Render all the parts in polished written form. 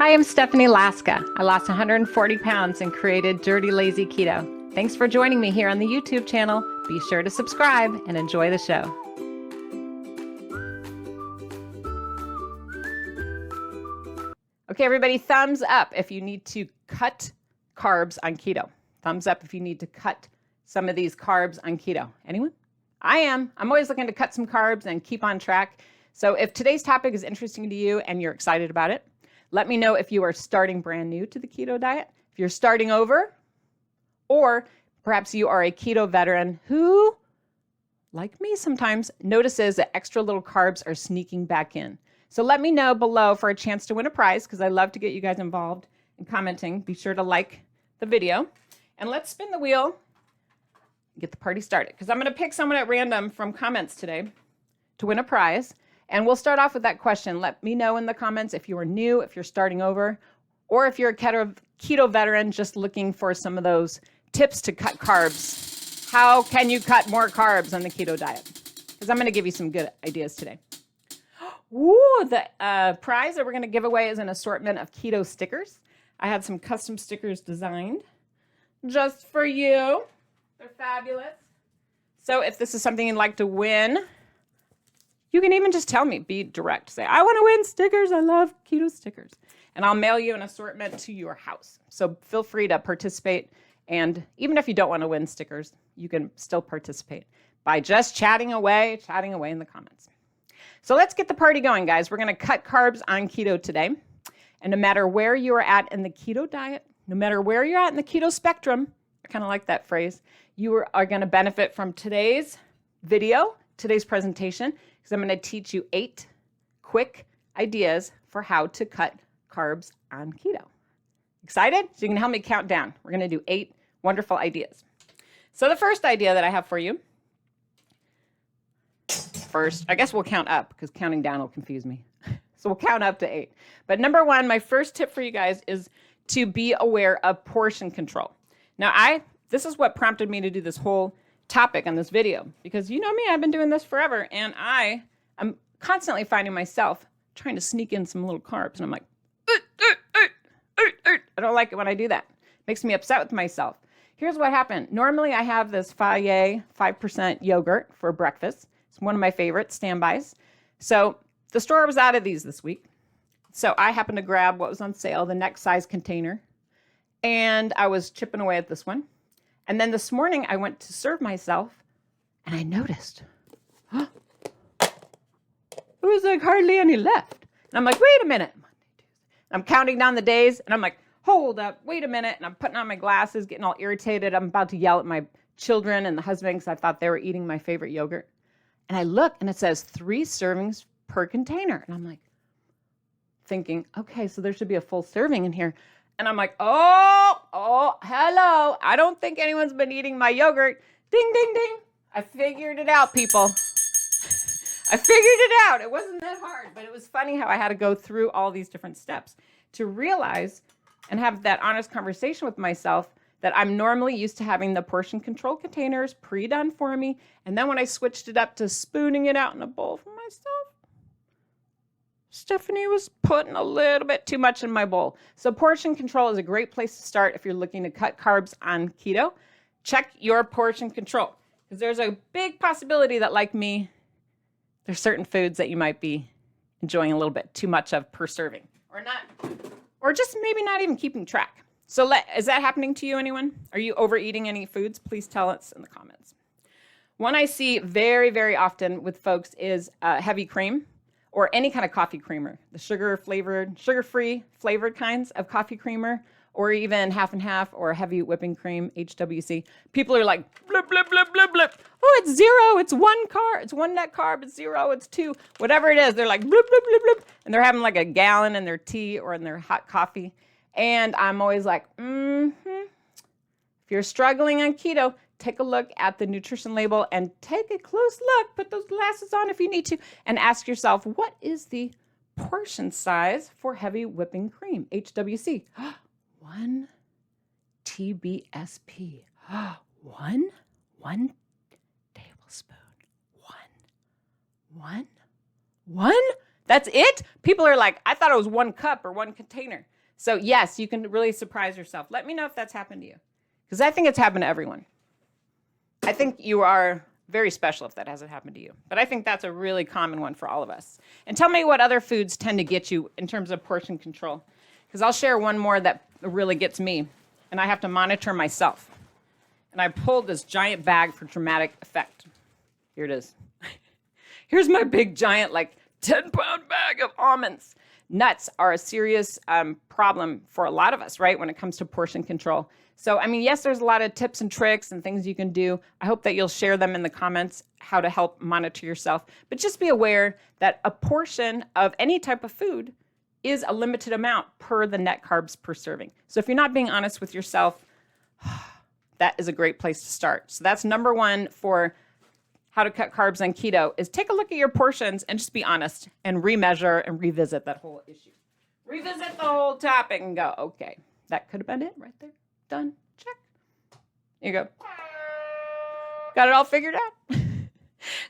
Hi, I'm Stephanie Laska. I lost 140 pounds and created Dirty Lazy Keto. Thanks for joining me here on the YouTube channel. Be sure to subscribe and enjoy the show. Okay, everybody, thumbs up if you need to cut carbs on keto. Thumbs up if you need to cut some of these carbs on keto. Anyone? I am. I'm always looking to cut some carbs and keep on track. So if today's topic is interesting to you and you're excited about it, let me know if you are starting brand new to the keto diet, if you're starting over, or perhaps you are a keto veteran who, like me sometimes, notices that extra little carbs are sneaking back in. So let me know below for a chance to win a prize, because I love to get you guys involved in commenting. Be sure to like the video. And let's spin the wheel and get the party started, because I'm going to pick someone at random from comments today to win a prize. And we'll start off with that question. Let me know in the comments if you are new, if you're starting over, or if you're a keto veteran just looking for some of those tips to cut carbs. How can you cut more carbs on the keto diet? Because I'm going to give you some good ideas today. Ooh, the prize that we're going to give away is an assortment of keto stickers. I had some custom stickers designed just for you. They're fabulous. So if this is something you'd like to win, you can even just tell me, be direct. Say, I want to win stickers. I love keto stickers. And I'll mail you an assortment to your house. So feel free to participate. And even if you don't want to win stickers, you can still participate by just chatting away in the comments. So let's get the party going, guys. We're going to cut carbs on keto today. And no matter where you are at in the keto diet, no matter where you're at in the keto spectrum, I kind of like that phrase, you are going to benefit from today's video, today's presentation, because I'm going to teach you 8 quick ideas for how to cut carbs on keto. Excited? So you can help me count down. We're going to do 8 wonderful ideas. So the first idea that I have for you, first, I guess we'll count up because counting down will confuse me. So we'll count up to 8. But number 1, my first tip for you guys is to be aware of portion control. Now, this is what prompted me to do this whole topic on this video, because you know me, I've been doing this forever, and I'm constantly finding myself trying to sneak in some little carbs, and I'm like, I don't like it when I do that. It makes me upset with myself. Here's what happened. Normally I have this Fage 5% yogurt for breakfast. It's one of my favorite standbys. So the store was out of these this week. So I happened to grab what was on sale, the next size container, and I was chipping away at this one. And then this morning I went to serve myself and I noticed, there was like hardly any left. And I'm like, wait a minute. I'm counting down the days and I'm like, hold up, wait a minute. And I'm putting on my glasses, getting all irritated. I'm about to yell at my children and the husband because I thought they were eating my favorite yogurt. And I look and it says 3 servings per container. And I'm like thinking, okay, so there should be a full serving in here. And I'm like, oh, hello. I don't think anyone's been eating my yogurt. Ding, ding, ding. I figured it out, people. I figured it out. It wasn't that hard, but it was funny how I had to go through all these different steps to realize and have that honest conversation with myself that I'm normally used to having the portion control containers pre-done for me. And then when I switched it up to spooning it out in a bowl for myself, Stephanie was putting a little bit too much in my bowl. So portion control is a great place to start if you're looking to cut carbs on keto. Check your portion control, because there's a big possibility that, like me, there's certain foods that you might be enjoying a little bit too much of per serving, or not, or just maybe not even keeping track. So is that happening to you, anyone? Are you overeating any foods? Please tell us in the comments. One I see very, very often with folks is heavy cream, or any kind of coffee creamer, the sugar-free flavored kinds of coffee creamer, or even half and half or heavy whipping cream, HWC. People are like, blip, blip, blip, blip, blip. Oh, it's 0, it's 1 carb, it's 1 net carb, it's 0, it's 2, whatever it is. They're like, blip, blip, blip, blip. And they're having like a gallon in their tea or in their hot coffee. And I'm always like, If you're struggling on keto, take a look at the nutrition label and take a close look. Put those glasses on if you need to, and ask yourself, what is the portion size for heavy whipping cream, HWC? 1 TBSP. 1 tablespoon. One. That's it? People are like, I thought it was 1 cup or 1 container. So yes, you can really surprise yourself. Let me know if that's happened to you, because I think it's happened to everyone. I think you are very special if that hasn't happened to you. But I think that's a really common one for all of us. And tell me what other foods tend to get you in terms of portion control, because I'll share one more that really gets me, and I have to monitor myself. And I pulled this giant bag for dramatic effect. Here it is. Here's my big giant, like 10-pound bag of almonds. Nuts are a serious problem for a lot of us, right, when it comes to portion control. So, I mean, yes, there's a lot of tips and tricks and things you can do. I hope that you'll share them in the comments, how to help monitor yourself. But just be aware that a portion of any type of food is a limited amount per the net carbs per serving. So if you're not being honest with yourself, that is a great place to start. So that's number 1 for how to cut carbs on keto, is take a look at your portions and just be honest and remeasure and revisit that whole issue. Revisit the whole topic and go, okay, that could have been it right there. Done. Check. Here you go. Got it all figured out.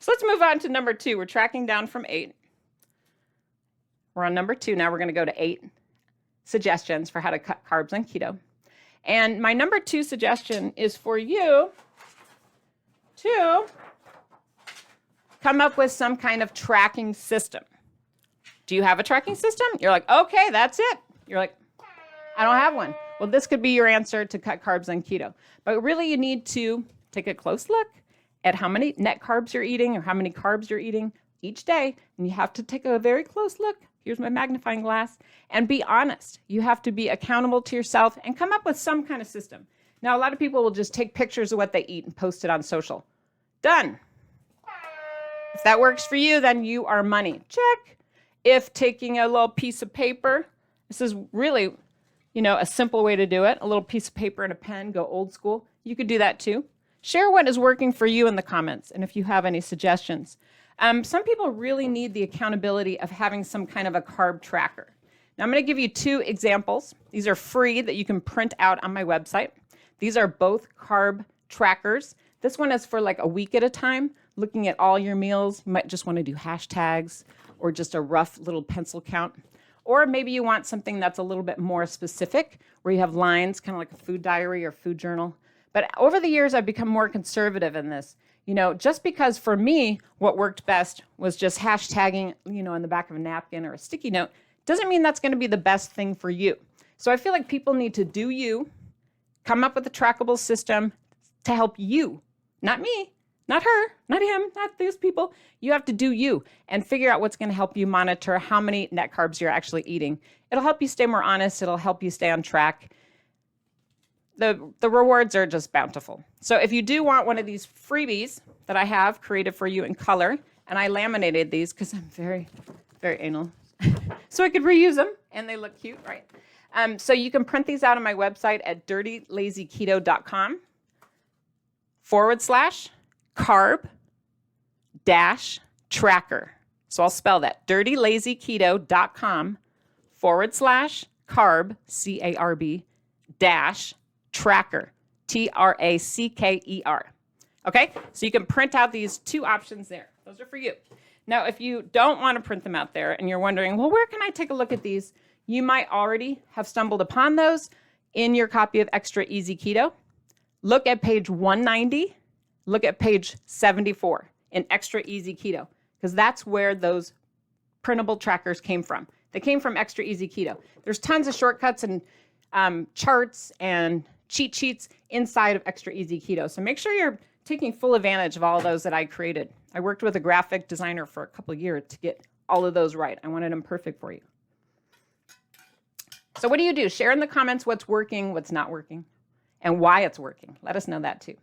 So let's move on to number 2. We're tracking down from 8. We're on number 2 now. We're going to go to 8 suggestions for how to cut carbs on keto. And my number 2 suggestion is for you to come up with some kind of tracking system. Do you have a tracking system? You're like, okay, that's it. You're like, I don't have one. Well, this could be your answer to cut carbs on keto. But really, you need to take a close look at how many net carbs you're eating or how many carbs you're eating each day. And you have to take a very close look. Here's my magnifying glass. And be honest. You have to be accountable to yourself and come up with some kind of system. Now, a lot of people will just take pictures of what they eat and post it on social. Done. If that works for you, then you are money. Check. If taking a little piece of paper, this is really, a simple way to do it. A little piece of paper and a pen, go old school. You could do that too. Share what is working for you in the comments, and if you have any suggestions. Some people really need the accountability of having some kind of a carb tracker. Now, I'm going to give you 2 examples. These are free that you can print out on my website. These are both carb trackers. This one is for like a week at a time, looking at all your meals. You might just want to do hashtags or just a rough little pencil count. Or maybe you want something that's a little bit more specific, where you have lines, kind of like a food diary or food journal. But over the years, I've become more conservative in this. Just because for me, what worked best was just hashtagging, on the back of a napkin or a sticky note, doesn't mean that's going to be the best thing for you. So I feel like people need to do you, come up with a trackable system to help you, not me, not her, not him, not these people. You have to do you and figure out what's going to help you monitor how many net carbs you're actually eating. It'll help you stay more honest. It'll help you stay on track. The rewards are just bountiful. So if you do want one of these freebies that I have created for you in color, and I laminated these because I'm very, very anal, so I could reuse them, and they look cute, right? So you can print these out on my website at dirtylazyketo.com/carb-tracker. So I'll spell that, dirtylazyketo.com/carb, C-A-R-B, -tracker, T-R-A-C-K-E-R. Okay, so you can print out these 2 options there. Those are for you. Now, if you don't want to print them out there and you're wondering, well, where can I take a look at these? You might already have stumbled upon those in your copy of Extra Easy Keto. Look at page 190. Look at page 74 in Extra Easy Keto, because that's where those printable trackers came from. They came from Extra Easy Keto. There's tons of shortcuts and charts and cheat sheets inside of Extra Easy Keto. So make sure you're taking full advantage of all of those that I created. I worked with a graphic designer for a couple of years to get all of those right. I wanted them perfect for you. So what do you do? Share in the comments what's working, what's not working, and why it's working. Let us know that too.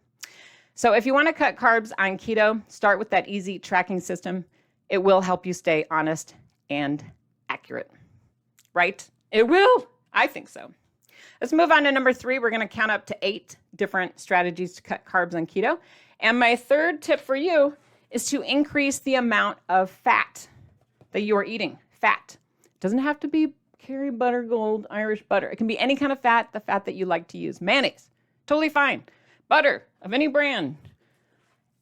So if you want to cut carbs on keto, start with that easy tracking system. It will help you stay honest and accurate, right? It will. I think so. Let's move on to number 3. We're going to count up to 8 different strategies to cut carbs on keto. And my 3rd tip for you is to increase the amount of fat that you are eating. Fat. It doesn't have to be Kerry butter gold Irish butter. It can be any kind of fat, the fat that you like to use. Mayonnaise, totally fine. Butter of any brand.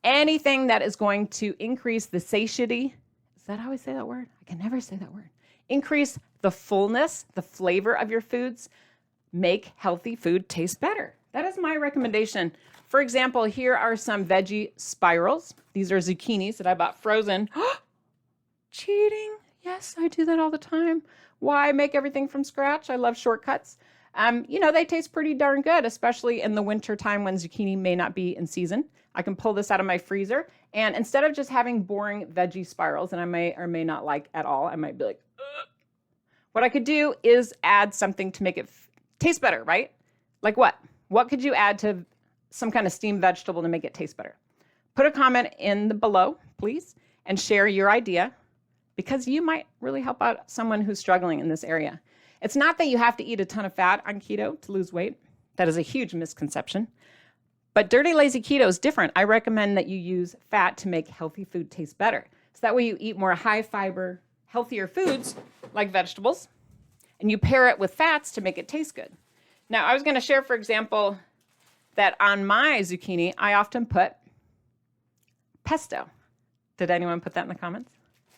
Anything that is going to increase the satiety, Is that how I say that word? I can never say that word. Increase the fullness, the flavor of your foods. Make healthy food taste better. That is my recommendation. For example, here are some veggie spirals. These are zucchinis that I bought frozen. Cheating. Yes, I do that all the time. Why make everything from scratch? I love shortcuts. They taste pretty darn good, especially in the winter time when zucchini may not be in season. I can pull this out of my freezer, and instead of just having boring veggie spirals, and I may or may not like at all, I might be like, ugh. What I could do is add something to make it taste better, right? Like what? What could you add to some kind of steamed vegetable to make it taste better? Put a comment in the below, please, and share your idea, because you might really help out someone who's struggling in this area. It's not that you have to eat a ton of fat on keto to lose weight. That is a huge misconception. But Dirty Lazy Keto is different. I recommend that you use fat to make healthy food taste better. So that way you eat more high fiber, healthier foods like vegetables, and you pair it with fats to make it taste good. Now, I was going to share, for example, that on my zucchini, I often put pesto. Did anyone put that in the comments?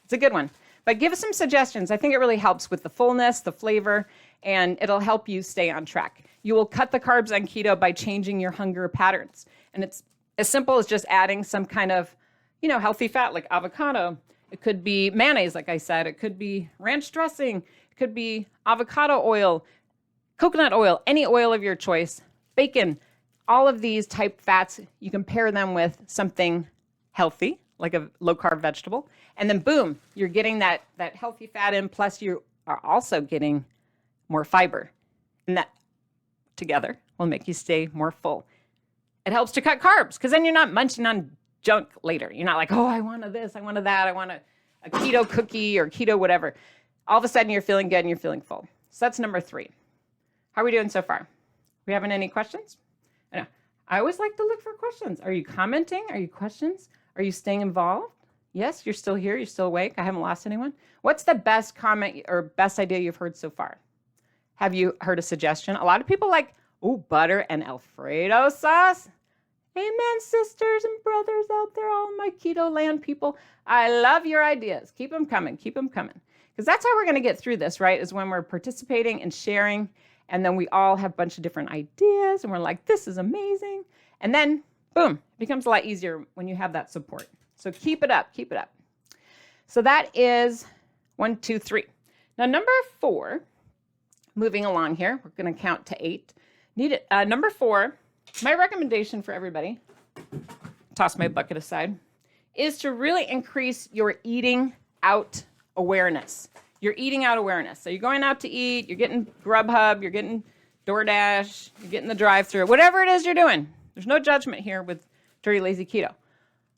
It's a good one. But give us some suggestions. I think it really helps with the fullness, the flavor, and it'll help you stay on track. You will cut the carbs on keto by changing your hunger patterns. And it's as simple as just adding some kind of, healthy fat like avocado. It could be mayonnaise, like I said. It could be ranch dressing. It could be avocado oil, coconut oil, any oil of your choice, bacon. All of these type fats, you can pair them with something healthy, like a low-carb vegetable. And then boom, you're getting that healthy fat in, plus you are also getting more fiber. And that together will make you stay more full. It helps to cut carbs, because then you're not munching on junk later. You're not like, oh, I wanted this, I wanted that, I want a keto cookie or keto whatever. All of a sudden you're feeling good and you're feeling full. So that's number 3. How are we doing so far? We having any questions? I know. I always like to look for questions. Are you commenting? Are you questions? Are you staying involved? Yes, you're still here. You're still awake. I haven't lost anyone. What's the best comment or best idea you've heard so far? Have you heard a suggestion? A lot of people like, butter and Alfredo sauce. Amen, sisters and brothers out there, all my keto land people. I love your ideas. Keep them coming. Keep them coming. Because that's how we're going to get through this, right? Is when we're participating and sharing, and then we all have a bunch of different ideas, and we're like, this is amazing. And then, boom, it becomes a lot easier when you have that support. So keep it up. Keep it up. So that is 1, 2, 3. Now, number 4, moving along here, we're going to count to 8. Number 4, my recommendation for everybody, toss my bucket aside, is to really increase your eating out awareness. Your eating out awareness. So you're going out to eat, you're getting Grubhub, you're getting DoorDash, you're getting the drive-thru, whatever it is you're doing. There's no judgment here with Dirty Lazy Keto.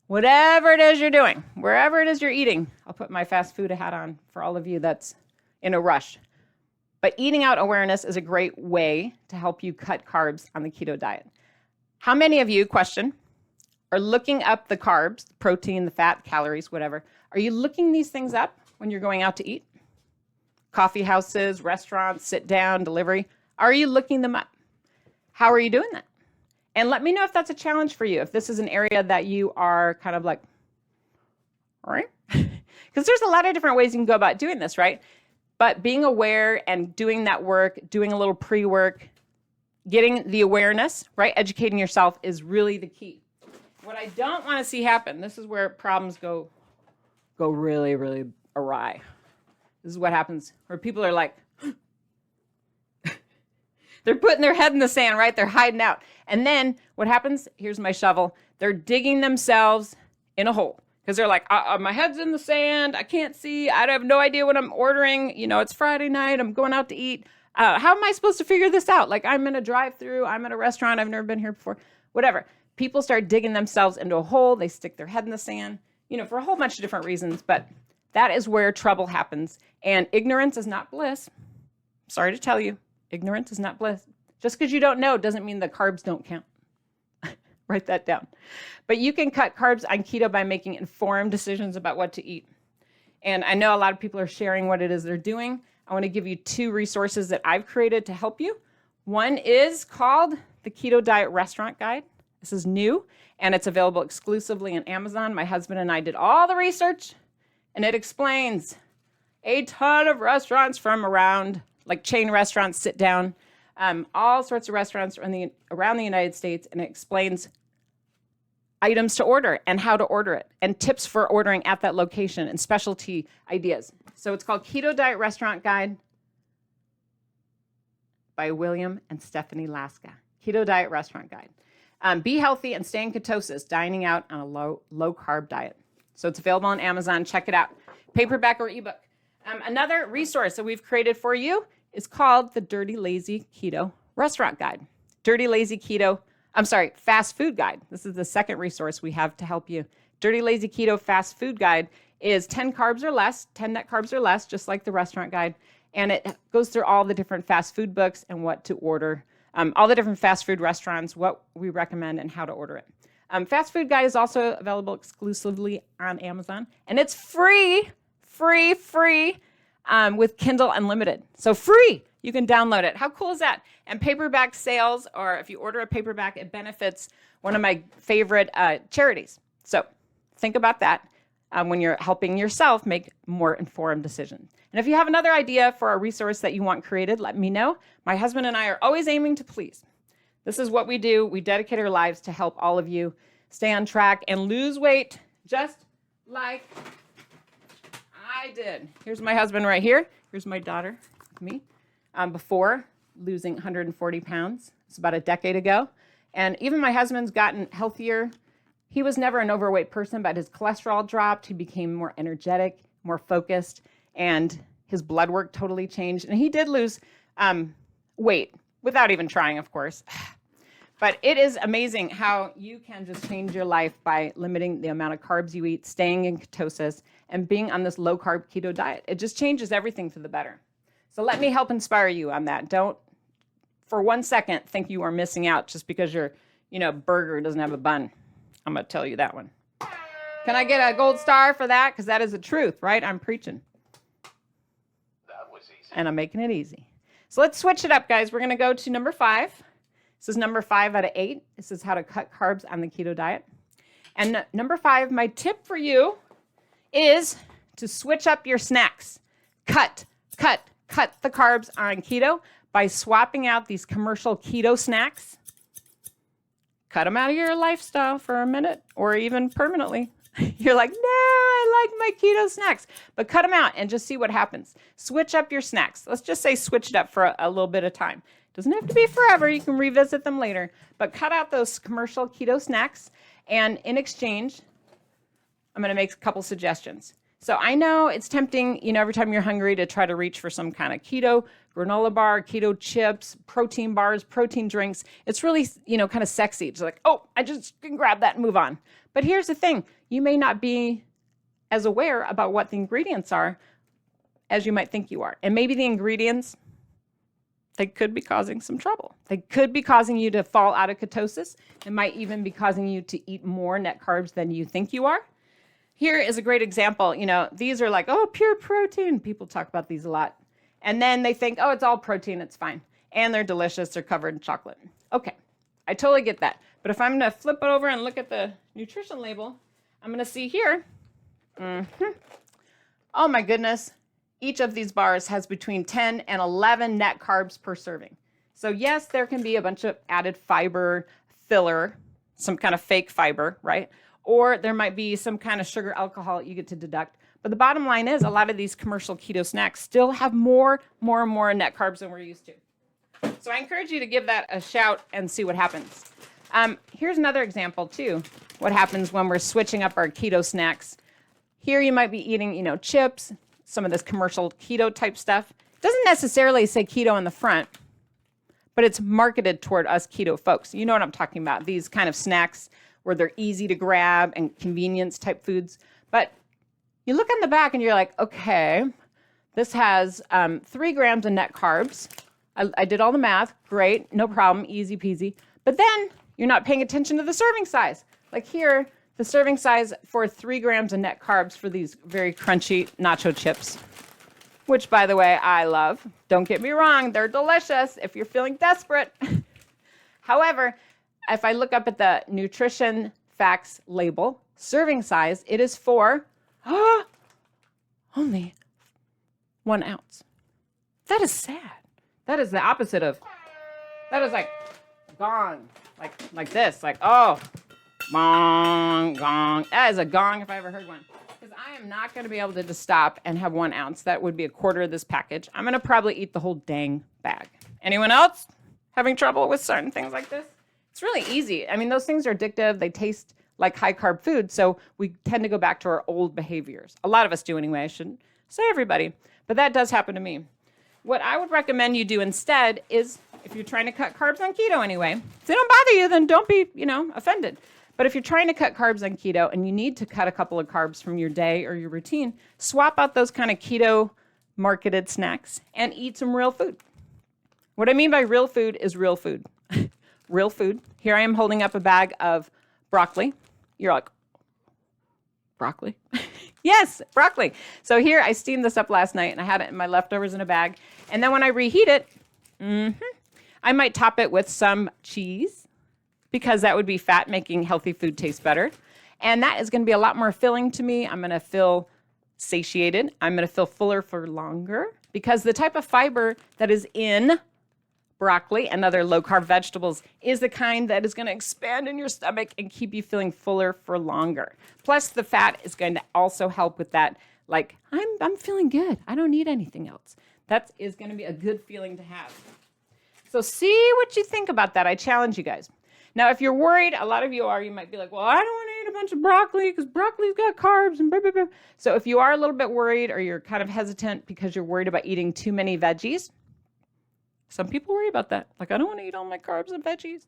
Whatever it is you're doing, wherever it is you're eating, I'll put my fast food hat on for all of you that's in a rush. But eating out awareness is a great way to help you cut carbs on the keto diet. How many of you, question, are looking up the carbs, the protein, the fat, calories, whatever? Are you looking these things up when you're going out to eat? Coffee houses, restaurants, sit down, delivery. Are you looking them up? How are you doing that? And let me know if that's a challenge for you, if this is an area that you are kind of like, all right? Because there's a lot of different ways you can go about doing this, right? But being aware and doing that work, doing a little pre-work, getting the awareness, right? Educating yourself is really the key. What I don't want to see happen, this is where problems go really, really awry. This is what happens where people are like, they're putting their head in the sand, right? They're hiding out. And then what happens? Here's my shovel. They're digging themselves in a hole because they're like, my head's in the sand. I can't see. I have no idea what I'm ordering. It's Friday night. I'm going out to eat. How am I supposed to figure this out? Like, I'm in a drive-thru. I'm at a restaurant. I've never been here before. Whatever. People start digging themselves into a hole. They stick their head in the sand, for a whole bunch of different reasons. But that is where trouble happens. And ignorance is not bliss. Sorry to tell you. Ignorance is not bliss. Just because you don't know doesn't mean the carbs don't count. Write that down. But you can cut carbs on keto by making informed decisions about what to eat. And I know a lot of people are sharing what it is they're doing. I want to give you 2 resources that I've created to help you. One is called the Keto Diet Restaurant Guide. This is new, and it's available exclusively on Amazon. My husband and I did all the research And it explains a ton of restaurants from around, like chain restaurants, sit down, all sorts of restaurants around the United States, and it explains items to order and how to order it and tips for ordering at that location and specialty ideas. So it's called Keto Diet Restaurant Guide by William and Stephanie Laska. Keto Diet Restaurant Guide. Be healthy and stay in ketosis, dining out on a low carb diet. So it's available on Amazon. Check it out. Paperback or ebook. Another resource that we've created for you is called the Dirty Lazy Keto Restaurant Guide. Fast Food Guide. This is the second resource we have to help you. Dirty Lazy Keto Fast Food Guide is 10 carbs or less, 10 net carbs or less, just like the restaurant guide. And it goes through all the different fast food books and what to order, all the different fast food restaurants, what we recommend and how to order it. Fast Food Guide is also available exclusively on Amazon, and it's free with Kindle Unlimited. So free, you can download it. How cool is that? And paperback sales, or if you order a paperback, it benefits one of my favorite charities. So think about that when you're helping yourself make more informed decisions. And if you have another idea for a resource that you want created, let me know. My husband and I are always aiming to please. This is what we do. We dedicate our lives to help all of you stay on track and lose weight just like I did. Here's my husband right here. Here's my daughter, me, before losing 140 pounds. It's about a decade ago. And even my husband's gotten healthier. He was never an overweight person, but his cholesterol dropped. He became more energetic, more focused, and his blood work totally changed. And he did lose weight without even trying, of course. But it is amazing how you can just change your life by limiting the amount of carbs you eat, staying in ketosis, and being on this low-carb keto diet. It just changes everything for the better. So let me help inspire you on that. Don't, for 1 second, think you are missing out just because your, burger doesn't have a bun. I'm going to tell you that one. Can I get a gold star for that? Because that is the truth, right? I'm preaching. That was easy. And I'm making it easy. So let's switch it up, guys. We're going to go to number 5. This is number 5 out of 8. This is how to cut carbs on the keto diet. And number 5, my tip for you is to switch up your snacks. Cut the carbs on keto by swapping out these commercial keto snacks. Cut them out of your lifestyle for a minute or even permanently. You're like, no, I like my keto snacks. But cut them out and just see what happens. Switch up your snacks. Let's just say switch it up for a little bit of time. Doesn't have to be forever. You can revisit them later. But cut out those commercial keto snacks. And in exchange, I'm going to make a couple suggestions. So I know it's tempting, every time you're hungry to try to reach for some kind of keto granola bar, keto chips, protein bars, protein drinks. It's really, kind of sexy. It's like, oh, I just can grab that and move on. But here's the thing. You may not be as aware about what the ingredients are as you might think you are. And maybe the ingredients, they could be causing some trouble. They could be causing you to fall out of ketosis. It might even be causing you to eat more net carbs than you think you are. Here is a great example. These are like, oh, pure protein. People talk about these a lot. And then they think, oh, it's all protein. It's fine. And they're delicious. They're covered in chocolate. Okay, I totally get that. But if I'm going to flip it over and look at the nutrition label, I'm going to see here. Oh, my goodness. Each of these bars has between 10 and 11 net carbs per serving. So yes, there can be a bunch of added fiber, filler, some kind of fake fiber, right? Or there might be some kind of sugar alcohol you get to deduct. But the bottom line is a lot of these commercial keto snacks still have more net carbs than we're used to. So I encourage you to give that a shout and see what happens. Here's another example too. What happens when we're switching up our keto snacks. Here you might be eating, chips, some of this commercial keto type stuff. It doesn't necessarily say keto on the front, but it's marketed toward us keto folks. You know what I'm talking about. These kind of snacks where they're easy to grab and convenience type foods. But you look on the back and you're like, okay, this has 3 grams of net carbs. I did all the math. Great. No problem. Easy peasy. But then you're not paying attention to the serving size. Like here, the serving size for 3 grams of net carbs for these very crunchy nacho chips, which, by the way, I love. Don't get me wrong. They're delicious if you're feeling desperate. However, if I look up at the nutrition facts label, serving size, it is for only 1 ounce. That is sad. That is the opposite of, that is like gong, like this, like, oh, gong, gong. That is a gong if I ever heard one. Because I am not going to be able to just stop and have 1 ounce. That would be a quarter of this package. I'm going to probably eat the whole dang bag. Anyone else having trouble with certain things like this? It's really easy. I mean, those things are addictive. They taste like high carb food. So we tend to go back to our old behaviors. A lot of us do anyway. I shouldn't say everybody, but that does happen to me. What I would recommend you do instead is, if you're trying to cut carbs on keto anyway, if they don't bother you, then don't be, offended. But if you're trying to cut carbs on keto and you need to cut a couple of carbs from your day or your routine, swap out those kind of keto marketed snacks and eat some real food. What I mean by real food is real food. Real food. Here I am holding up a bag of broccoli. You're like, broccoli? Yes, broccoli. So here I steamed this up last night and I had it in my leftovers in a bag. And then when I reheat it, I might top it with some cheese because that would be fat making healthy food taste better. And that is going to be a lot more filling to me. I'm going to feel satiated. I'm going to feel fuller for longer because the type of fiber that is in broccoli and other low-carb vegetables is the kind that is going to expand in your stomach and keep you feeling fuller for longer. Plus, the fat is going to also help with that, like, I'm feeling good. I don't need anything else. That is going to be a good feeling to have. So see what you think about that. I challenge you guys. Now, if you're worried, a lot of you are, you might be like, well, I don't want to eat a bunch of broccoli because broccoli's got carbs and blah, blah, blah. So if you are a little bit worried or you're kind of hesitant because you're worried about eating too many veggies, some people worry about that. Like, I don't want to eat all my carbs and veggies.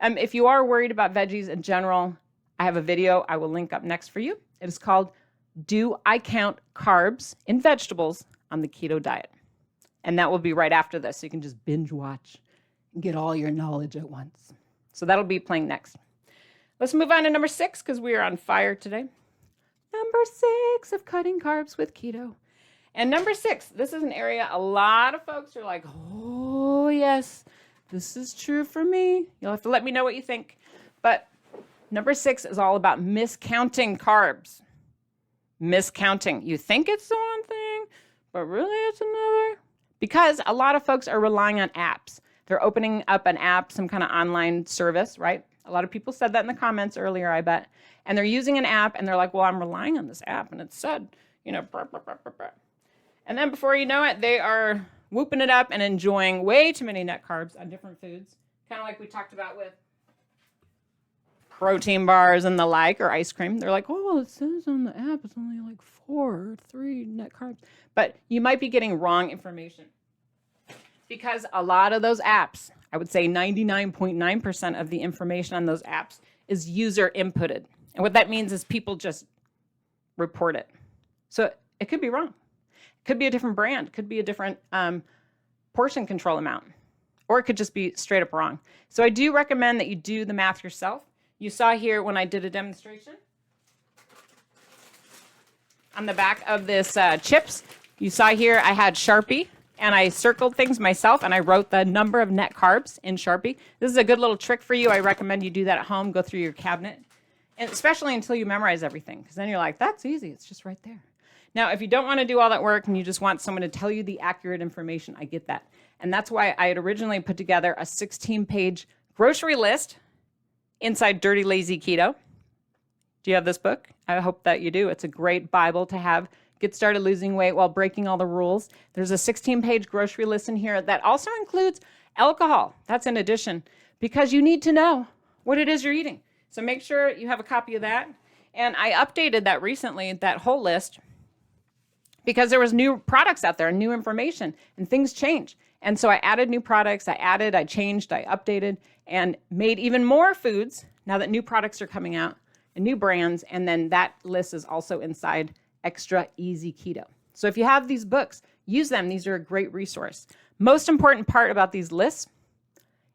If you are worried about veggies in general, I have a video I will link up next for you. It is called, Do I Count Carbs in Vegetables on the Keto Diet? And that will be right after this. So you can just binge watch and get all your knowledge at once. So that'll be playing next. Let's move on to number 6 because we are on fire today. Number 6 of cutting carbs with keto. And number 6, this is an area a lot of folks are like, oh, yes, this is true for me. You'll have to let me know what you think. But number 6 is all about miscounting carbs. Miscounting. You think it's the one thing, but really it's another. Because a lot of folks are relying on apps. They're opening up an app, some kind of online service, right? A lot of people said that in the comments earlier, I bet. And they're using an app and they're like, well, I'm relying on this app. And it said, blah, blah, blah, blah, blah. And then before you know it, they are whooping it up and enjoying way too many net carbs on different foods. Kind of like we talked about with protein bars and the like, or ice cream. They're like, oh, it says on the app it's only like 4 or 3 net carbs. But you might be getting wrong information. Because a lot of those apps, I would say 99.9% of the information on those apps is user inputted. And what that means is people just report it. So it could be wrong. Could be a different brand, could be a different portion control amount, or it could just be straight up wrong. So I do recommend that you do the math yourself. You saw here when I did a demonstration on the back of this chips, you saw here I had Sharpie and I circled things myself and I wrote the number of net carbs in Sharpie. This is a good little trick for you. I recommend you do that at home, go through your cabinet, and especially until you memorize everything, because then you're like, that's easy, it's just right there. Now, if you don't want to do all that work and you just want someone to tell you the accurate information, I get that. And that's why I had originally put together a 16-page grocery list inside Dirty Lazy Keto. Do you have this book? I hope that you do. It's a great Bible to have. Get started losing weight while breaking all the rules. There's a 16-page grocery list in here that also includes alcohol. That's in addition, because you need to know what it is you're eating. So make sure you have a copy of that. And I updated that recently, that whole list, because there was new products out there, new information, and things change. And so I added new products, I changed, I updated, and made even more foods now that new products are coming out and new brands. And then that list is also inside Extra Easy Keto. So if you have these books, use them. These are a great resource. Most important part about these lists,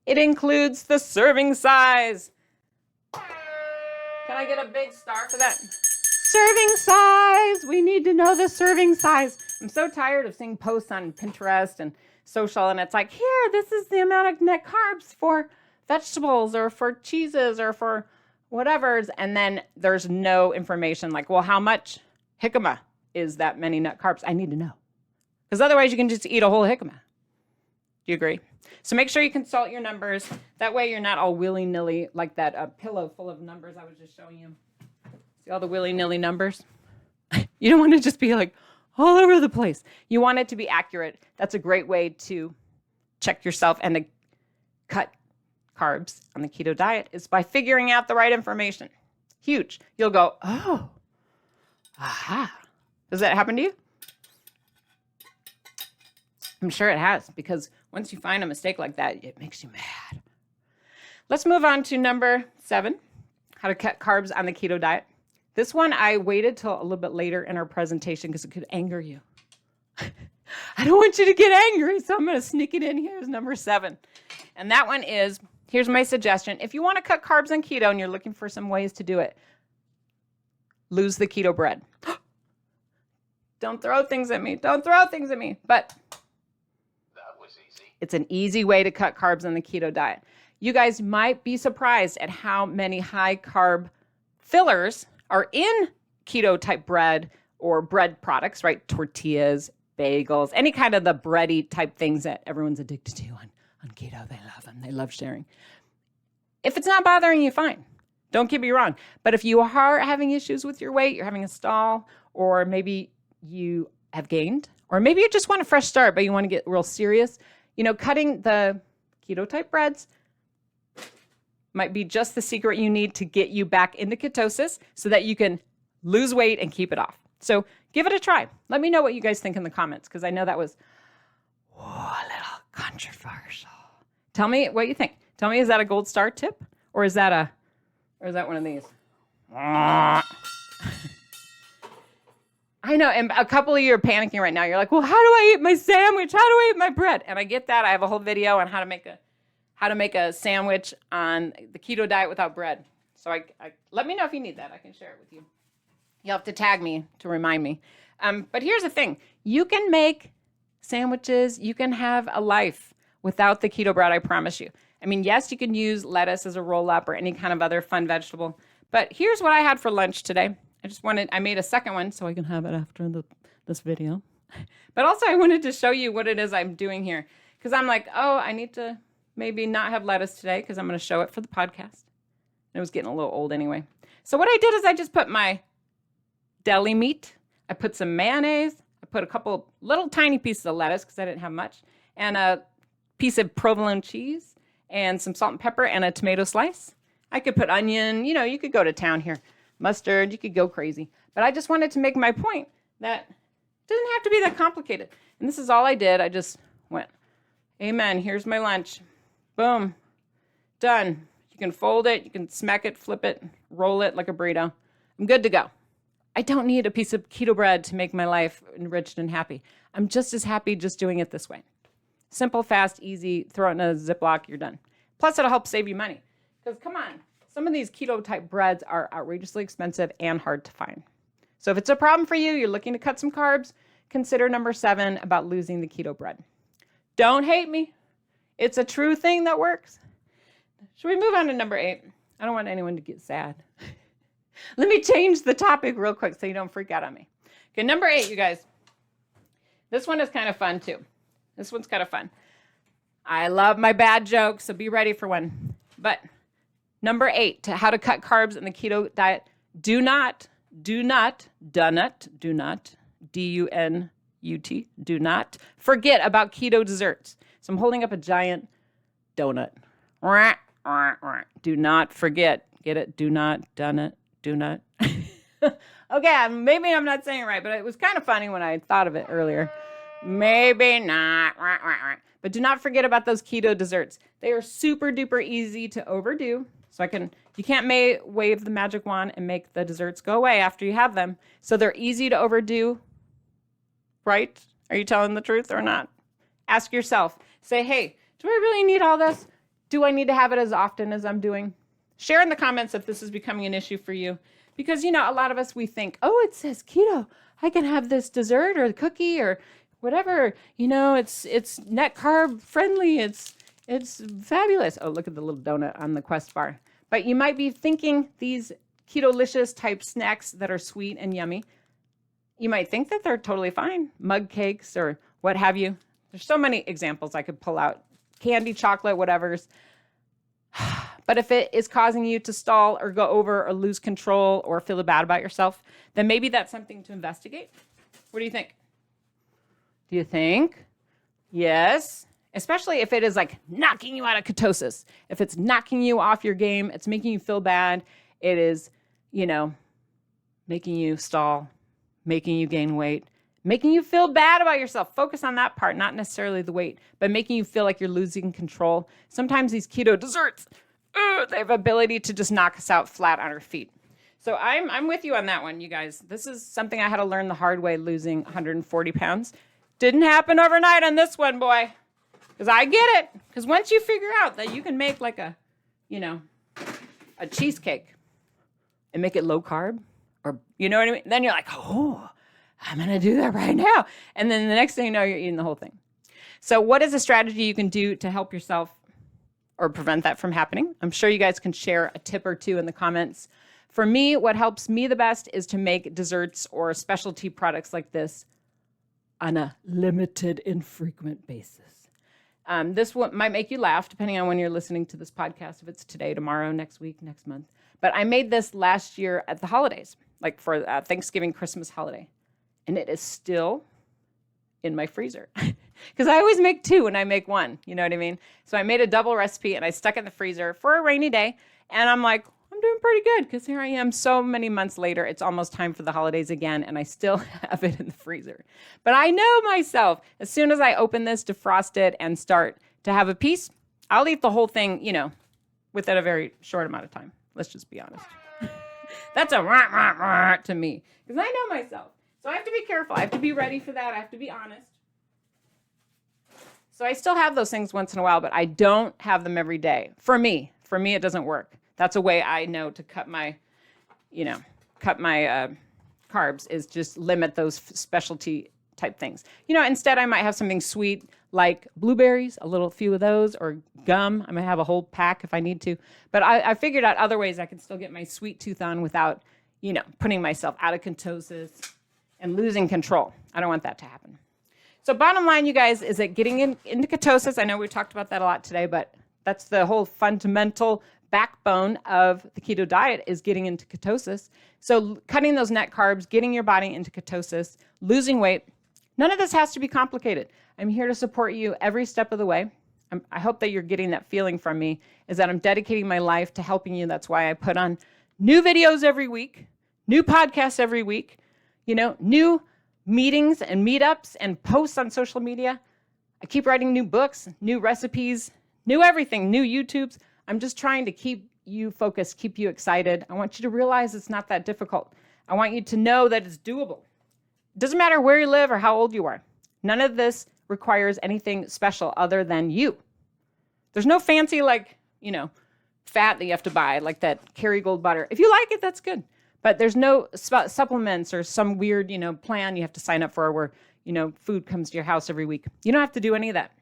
it includes the serving size. Can I get a big star for that? Serving size. We need to know the serving size. I'm so tired of seeing posts on Pinterest and social, and it's like, here, this is the amount of net carbs for vegetables or for cheeses or for whatever's, and then there's no information like, well, how much? Jicama. is that many net carbs? I need to know. Because otherwise you can just eat a whole jicama. Do you agree? So make sure you consult your numbers. That way you're not all willy-nilly like that pillow full of numbers I was just showing you. See all the willy-nilly numbers? You don't want to just be like all over the place. You want it to be accurate. That's a great way to check yourself and to cut carbs on the keto diet is by figuring out the right information. Huge. You'll go, oh, aha. Does that happen to you? I'm sure it has, because once you find a mistake like that, it makes you mad. Let's move on to number 7, how to cut carbs on the keto diet. This one I waited till a little bit later in our presentation because it could anger you. I don't want you to get angry, so I'm going to sneak it in here as number 7. And that one is, here's my suggestion. If you want to cut carbs on keto and you're looking for some ways to do it, lose the keto bread. Don't throw things at me. Don't throw things at me. But That was easy. it's an easy way to cut carbs on the keto diet. You guys might be surprised at how many high carb fillers are in keto type bread or bread products, right? Tortillas, bagels, any kind of the bready type things that everyone's addicted to on keto. They love them. They love sharing. If it's not bothering you, fine. Don't get me wrong. But if you are having issues with your weight, you're having a stall, or maybe you have gained, or maybe you just want a fresh start, but you want to get real serious, cutting the keto type breads might be just the secret you need to get you back into ketosis so that you can lose weight and keep it off. So give it a try. Let me know what you guys think in the comments, because I know that was a little controversial. Tell me what you think. Tell me, is that a gold star tip, or is that one of these? I know, and a couple of you are panicking right now. You're like, well, how do I eat my sandwich? How do I eat my bread? And I get that. I have a whole video on how to make a sandwich on the keto diet without bread. So I let me know if you need that. I can share it with you. You'll have to tag me to remind me. But here's the thing. You can make sandwiches. You can have a life without the keto bread, I promise you. I mean, yes, you can use lettuce as a roll-up or any kind of other fun vegetable. But here's what I had for lunch today. I made a second one so I can have it after this video. But also I wanted to show you what it is I'm doing here. Because I'm like, I need to maybe not have lettuce today because I'm going to show it for the podcast. It was getting a little old anyway. So what I did is I just put my deli meat. I put some mayonnaise. I put a couple little tiny pieces of lettuce because I didn't have much. And a piece of provolone cheese and some salt and pepper and a tomato slice. I could put onion. You could go to town here. Mustard. You could go crazy. But I just wanted to make my point that it doesn't have to be that complicated. And this is all I did. I just went, amen. Here's my lunch. Boom. Done. You can fold it. You can smack it, flip it, roll it like a burrito. I'm good to go. I don't need a piece of keto bread to make my life enriched and happy. I'm just as happy just doing it this way. Simple, fast, easy. Throw it in a Ziploc. You're done. Plus, it'll help save you money. Because come on, some of these keto type breads are outrageously expensive and hard to find. So if it's a problem for you, you're looking to cut some carbs, consider number 7 about losing the keto bread. Don't hate me. It's a true thing that works. Should we move on to number 8? I don't want anyone to get sad. Let me change the topic real quick so you don't freak out on me. Okay, number 8, you guys. This one is kind of fun too. This one's kind of fun. I love my bad jokes, so be ready for one. But number 8, how to cut carbs in the keto diet. Do not, D-U-N-U-T, do not forget about keto desserts. So I'm holding up a giant donut. Do not forget. Get it? Do not, done it, do not. Okay, maybe I'm not saying it right, but it was kind of funny when I thought of it earlier. Maybe not. But do not forget about those keto desserts. They are super duper easy to overdo. So you can't wave the magic wand and make the desserts go away after you have them. So they're easy to overdo, right? Are you telling the truth or not? Ask yourself. Say, hey, do I really need all this? Do I need to have it as often as I'm doing? Share in the comments if this is becoming an issue for you. Because, a lot of us, we think, it says keto. I can have this dessert or cookie or whatever. It's net carb friendly. It's fabulous. Oh, look at the little donut on the Quest bar. But you might be thinking these keto-licious type snacks that are sweet and yummy. you might think that they're totally fine. Mug cakes or what have you. There's so many examples I could pull out. Candy, chocolate, whatever's. But if it is causing you to stall or go over or lose control or feel bad about yourself, then maybe that's something to investigate. What do you think? Do you think? Yes. Especially if it is like knocking you out of ketosis. If it's knocking you off your game, it's making you feel bad. It is, making you stall, making you gain weight, making you feel bad about yourself. Focus on that part, not necessarily the weight, but making you feel like you're losing control. Sometimes these keto desserts, they have ability to just knock us out flat on our feet. So I'm with you on that one, you guys. This is something I had to learn the hard way, losing 140 pounds. Didn't happen overnight on this one, boy. Because I get it. Because once you figure out that you can make like a cheesecake and make it low carb, or you know what I mean? Then you're like, oh, I'm going to do that right now. And then the next thing you know, you're eating the whole thing. So what is a strategy you can do to help yourself or prevent that from happening? I'm sure you guys can share a tip or two in the comments. For me, what helps me the best is to make desserts or specialty products like this on a limited, infrequent basis. This one might make you laugh, depending on when you're listening to this podcast, if it's today, tomorrow, next week, next month. But I made this last year at the holidays, like for Thanksgiving, Christmas holiday. And it is still in my freezer. Because I always make two when I make one, you know what I mean? So I made a double recipe and I stuck it in the freezer for a rainy day. And I'm like, I'm doing pretty good because here I am so many months later. It's almost time for the holidays again, and I still have it in the freezer. But I know myself, as soon as I open this, defrost it, and start to have a piece, I'll eat the whole thing, within a very short amount of time. Let's just be honest. That's a rah, rah, rah to me because I know myself. So I have to be careful. I have to be ready for that. I have to be honest. So I still have those things once in a while, but I don't have them every day. For me, it doesn't work. That's a way I know to cut my carbs is just limit those specialty type things. Instead I might have something sweet like blueberries, a few of those, or gum. I might have a whole pack if I need to. But I figured out other ways I can still get my sweet tooth on without, putting myself out of ketosis and losing control. I don't want that to happen. So bottom line, you guys, is that getting into ketosis, I know we talked about that a lot today, but that's the whole fundamental backbone of the keto diet is getting into ketosis. So cutting those net carbs, getting your body into ketosis, losing weight, none of this has to be complicated. I'm here to support you every step of the way. I hope that you're getting that feeling from me, is that I'm dedicating my life to helping you. That's why I put on new videos every week, new podcasts every week, new meetings and meetups and posts on social media. I keep writing new books, new recipes, new everything, new YouTubes. I'm just trying to keep you focused, keep you excited. I want you to realize it's not that difficult. I want you to know that it's doable. It doesn't matter where you live or how old you are. None of this requires anything special other than you. There's no fancy, fat that you have to buy, like that Kerrygold butter. If you like it, that's good. But there's no supplements or some weird, plan you have to sign up for where, food comes to your house every week. You don't have to do any of that.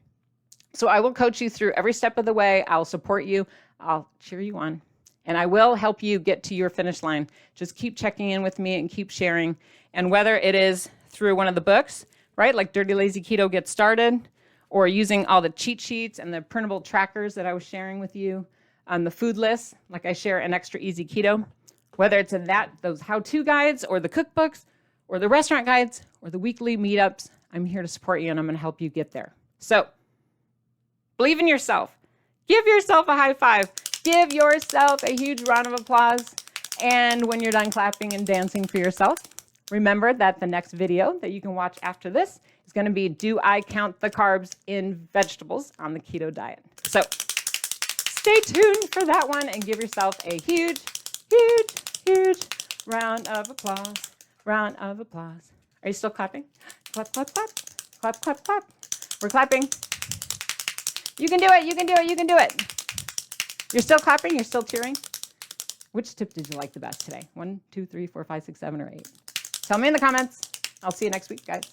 So I will coach you through every step of the way. I'll support you. I'll cheer you on. And I will help you get to your finish line. Just keep checking in with me and keep sharing. And whether it is through one of the books, right, like Dirty Lazy Keto Get Started, or using all the cheat sheets and the printable trackers that I was sharing with you on the food list, like I share an Extra Easy Keto, whether it's in those how-to guides or the cookbooks or the restaurant guides or the weekly meetups, I'm here to support you and I'm going to help you get there. So believe in yourself. Give yourself a high five. Give yourself a huge round of applause. And when you're done clapping and dancing for yourself, remember that the next video that you can watch after this is going to be, do I count the carbs in vegetables on the keto diet? So stay tuned for that one and give yourself a huge, huge, huge round of applause. Round of applause. Are you still clapping? Clap, clap, clap. Clap, clap, clap. We're clapping. You can do it. You can do it. You can do it. You're still clapping. You're still cheering. Which tip did you like the best today? 1, 2, 3, 4, 5, 6, 7, or 8? Tell me in the comments. I'll see you next week, guys.